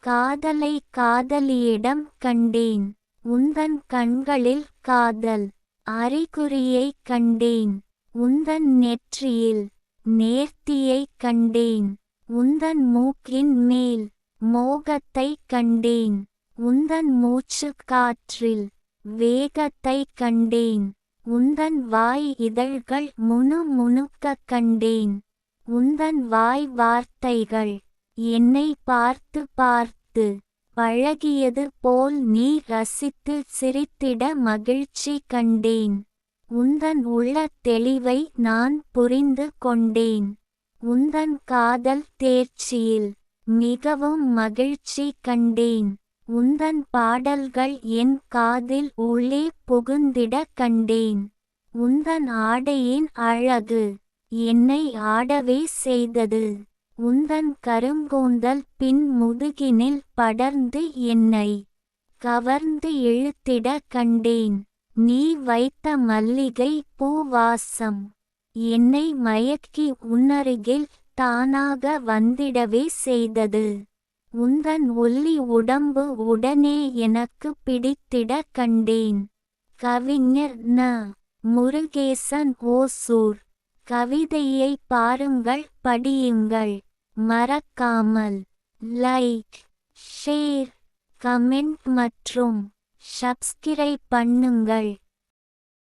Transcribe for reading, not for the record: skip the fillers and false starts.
காதலை காதலியிடம் கண்டேன். உந்தன் கண்களில் காதல் அறிகுறியைக் கண்டேன். உந்தன் நெற்றியில் நேர்த்தியைக் கண்டேன். உந்தன் மூக்கின் மேல் மோகத்தைக் கண்டேன். உந்தன் மூச்சுக் காற்றில் வேகத்தைக் கண்டேன். உந்தன் வாய் இதழ்கள் முணுமுணுக்கக் கண்டேன். உந்தன் வாய் வார்த்தைகள் என்னை பார்த்து பார்த்து பழகியது போல் நீ ரசித்து சிரித்திட மகிழ்ச்சி கண்டேன். உந்தன் உள்ளத் தெளிவை நான் புரிந்து கொண்டேன். உந்தன் காதல் தேர்ச்சியில் மிகவும் மகிழ்ச்சி கண்டேன். உந்தன் பாடல்கள் என் காதில் உள்ளே புகுந்திட கண்டேன். உந்தன் ஆடையின் அழகு என்னை ஆடவே செய்தது. உந்தன் கருங்கூந்தல் பின் முதுகினில் படர்ந்து என்னை கவர்ந்து இழுத்திட கண்டேன். நீ வைத்த மல்லிகை பூ வாசம் என்னை மயக்கி உன்னருகில் தானாக வந்திடவே செய்தது. உந்தன் ஒல்லி உடம்பு உடனே எனக்கு பிடித்திட கண்டேன். கவிஞர் ந. முருகேசன் ஓசூர். கவிதையை பாருங்கள், படியுங்கள். மறக்காமல் லைக், ஷேர், கமெண்ட் மற்றும் சப்ஸ்கிரைப் பண்ணுங்கள்.